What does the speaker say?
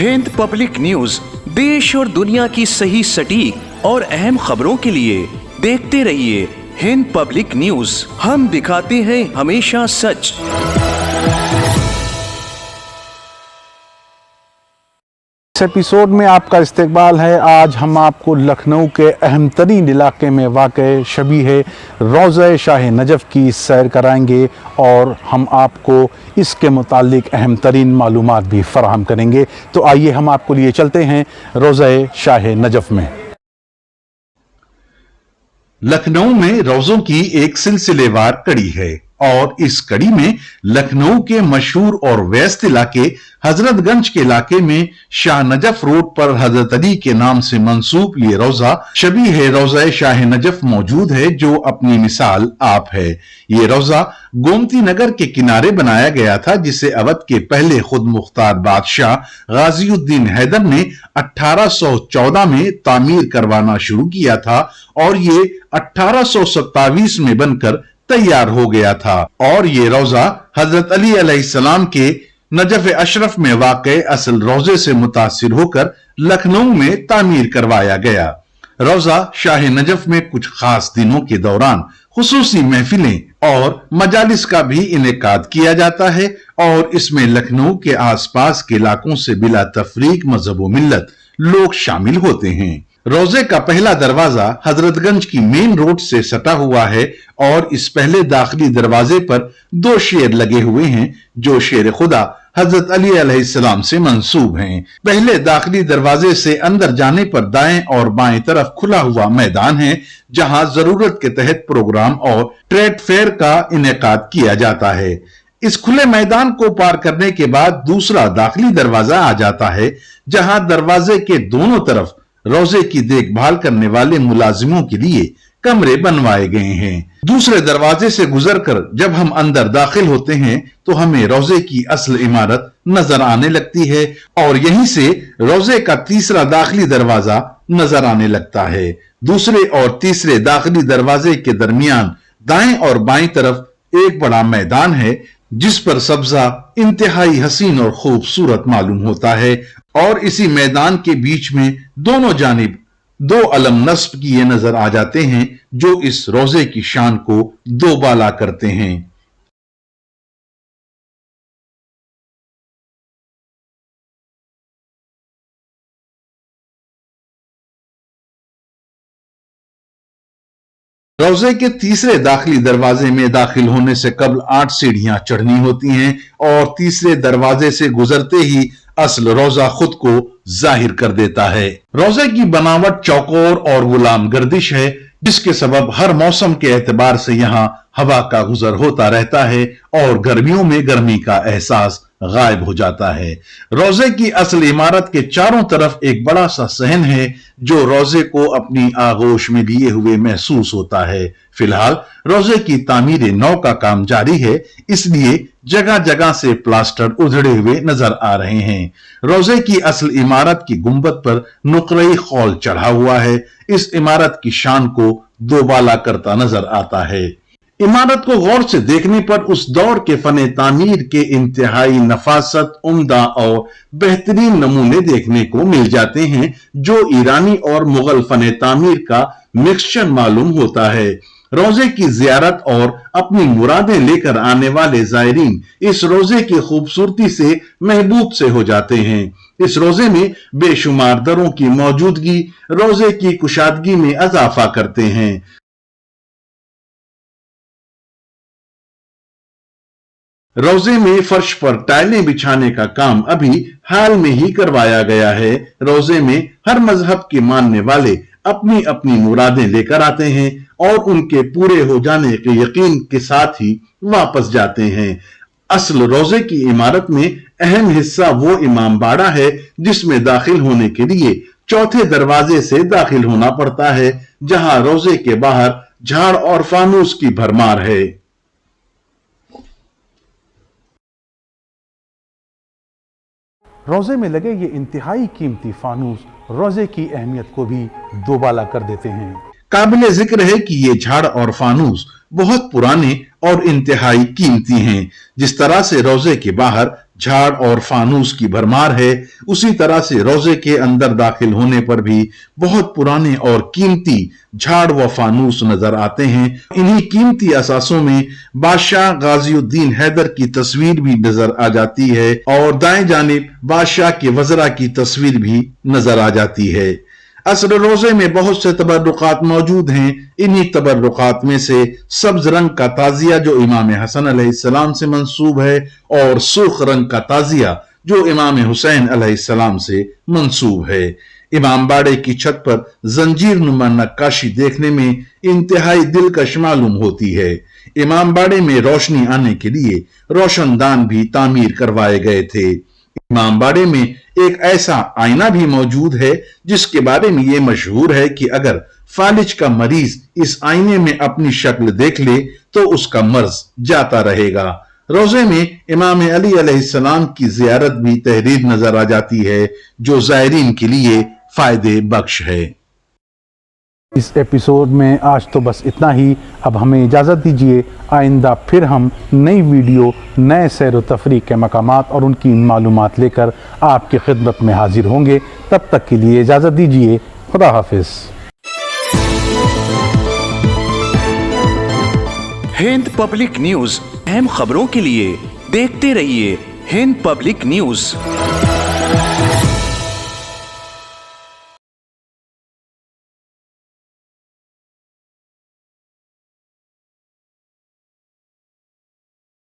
Hind public news देश और दुनिया की सही सटीक और अहम खबरों के लिए देखते रहिए हिंद पब्लिक न्यूज। हम दिखाते हैं हमेशा सच। इस एपिसोड में आपका इस्तकबाल है। आज हम आपको लखनऊ के अहम तरीन इलाके में वाक़ शबीह रोज़ा शाह नजफ़ की सैर कराएंगे और हम आपको इसके मुतालिक अहम तरीन मालूमात भी फराहम करेंगे। तो आइए हम आपको लिए चलते हैं रोज़ा शाह नजफ़ में। लखनऊ में रोज़ों की एक सिलसिलेवार कड़ी है और इस कड़ी में लखनऊ के मशहूर और व्यस्त इलाके हजरतगंज के इलाके में शाह नजफ रोड पर हजरत अली के नाम से मंसूब ये रोजा शबीह रोजा शाह नजफ मौजूद है, जो अपनी मिसाल आप है। ये रोजा गोमती नगर के किनारे बनाया गया था, जिसे अवध के पहले खुद मुख्तार बादशाह गाजिउद्दीन हैदर ने 1814 में तामीर करवाना शुरू किया था और ये 1827 में बनकर तैयार हो गया था। और ये रोजा हजरत अली अलैहिस्सलाम के नजफ अशरफ में वाक़े असल रोजे से मुतासिर होकर लखनऊ में तामीर करवाया गया। रोजा शाह नजफ में कुछ खास दिनों के दौरान खुसूसी महफिलें और मजालिस का भी इनेकाद किया जाता है और इसमें लखनऊ के आसपास के इलाकों से बिला तफरीक मजहब व मिल्लत लोग शामिल होते हैं। रोजे का पहला दरवाजा हजरतगंज की मेन रोड से सटा हुआ है और इस पहले दाखिली दरवाजे पर 2 शेर लगे हुए हैं, जो शेर खुदा हजरत अली अलैहिस्सलाम से मंसूब हैं। पहले दाखिली दरवाजे से अंदर जाने पर दाएं और बाएं तरफ खुला हुआ मैदान है, जहां जरूरत के तहत प्रोग्राम और ट्रेड फेयर का इनेकाद किया जाता है। इस खुले मैदान को पार करने के बाद दूसरा दाखिली दरवाजा आ जाता है, जहां दरवाजे के दोनों तरफ रोजे की देखभाल करने वाले मुलाजिमों के लिए कमरे बनवाए गए हैं। दूसरे दरवाजे से गुजरकर जब हम अंदर दाखिल होते हैं तो हमें रोजे की असल इमारत नजर आने लगती है और यहीं से रोजे का तीसरा दाखिली दरवाजा नजर आने लगता है। दूसरे और तीसरे दाखिली दरवाजे के दरमियान दाएं और बाएं तरफ एक बड़ा मैदान है, जिस पर सब्जा इंतहाई हसीन और खूबसूरत मालूम होता है और इसी मैदान के बीच में दोनों जानिब 2 अलम नस्ब किए नजर आ जाते हैं, जो इस रोजे की शान को दोबाला करते हैं। रोजे के तीसरे दाखिली दरवाजे में दाखिल होने से कबल 8 सीढ़ियां चढ़नी होती हैं और तीसरे दरवाजे से गुजरते ही असल रोजा खुद को जाहिर कर देता है। रोजे की बनावट चौकोर और गुलाम गर्दिश है, जिसके सबब हर मौसम के एतबार से यहाँ हवा का गुजर होता रहता है और गर्मियों में गर्मी का एहसास गायब हो जाता है। रोजे की असल इमारत के चारों तरफ एक बड़ा सा सहन है, जो रोजे को अपनी आगोश में लिए हुए महसूस होता है। फिलहाल रोजे की तामीर नौ का काम जारी है, इसलिए जगह जगह से प्लास्टर उधड़े हुए नजर आ रहे हैं। रोजे की असल इमारत की गुंबद पर नुकरई खौल चढ़ा हुआ है। इस इमारत की शान को दोबाला करता नजर आता है। इमारत को गौर से देखने पर उस दौर के फने तामीर के इंतहाई नफासत, उम्दा और बेहतरीन नमूने देखने को मिल जाते हैं, जो ईरानी और मुगल फने तामीर का मिक्सचर मालूम होता है। रोजे की जियारत और अपनी मुरादें लेकर आने वाले जायरीन इस रोजे की खूबसूरती से महबूब से हो जाते हैं। इस रोजे में बेशुमार दरों की मौजूदगी रोजे की कुशादगी में इजाफा करते हैं। रोजे में फर्श पर टाइलें बिछाने का काम अभी हाल में ही करवाया गया है। रोजे में हर मजहब के मानने वाले अपनी अपनी मुरादें लेकर आते हैं और उनके पूरे हो जाने के यकीन के साथ ही वापस जाते हैं। असल रोजे की इमारत में अहम हिस्सा वो इमाम बाड़ा है, जिसमें दाखिल होने के लिए चौथे दरवाजे से दाखिल होना पड़ता है, जहां रोजे के बाहर झाड़ और फानूस की भरमार है। रोजे में लगे ये इंतहाई कीमती फानूस रोजे की अहमियत को भी दोबाला कर देते हैं। काबिल जिक्र है कि ये झाड़ और फानूस बहुत पुराने और इंतहाई कीमती हैं। जिस तरह से रोजे के बाहर झाड़ और फानूस की भरमार है, उसी तरह से रोजे के अंदर दाखिल होने पर भी बहुत पुराने और कीमती झाड़ व फानूस नजर आते हैं। इन्हीं कीमती असासों में बादशाह गाजिउद्दीन हैदर की तस्वीर भी नजर आ जाती है और दाएं जानिब बादशाह के वज़रा की तस्वीर भी नजर आ जाती है। असर रोजे में बहुत से तबर्रुकात मौजूद हैं। इन्हीं तबर्रुकात में से सब्ज रंग का ताजिया जो इमाम हसन अलैहिस्सलाम से मंसूब है और सुर्ख रंग का ताजिया जो इमाम हुसैन अलैहिस्सलाम से मंसूब है। इमाम बाड़े की छत पर जंजीर नुमा नक्काशी देखने में इंतहाई दिलकश मालूम होती है। इमाम बाड़े में रोशनी आने के लिए रोशनदान भी तामीर करवाए गए थे। इमाम बाड़े में एक ऐसा आईना भी मौजूद है जिसके बारे में यह मशहूर है कि अगर फालिज का मरीज इस आईने में अपनी शक्ल देख ले तो उसका मर्ज जाता रहेगा। रोजे में इमाम अली अलैहिस्सलाम की जियारत भी तहरीर नजर आ जाती है जो जायरीन के लिए फायदे बख्श है। इस एपिसोड में आज तो बस इतना ही। अब हमें इजाज़त दीजिए। आइंदा फिर हम नई वीडियो, नए सैर व तफरीक के मकामात और उनकी मालूमात लेकर आपकी खिदमत में हाजिर होंगे। तब तक के लिए इजाज़त दीजिए। खुदा हाफिज। हिंद पब्लिक न्यूज, अहम खबरों के लिए देखते रहिए हिंद पब्लिक न्यूज।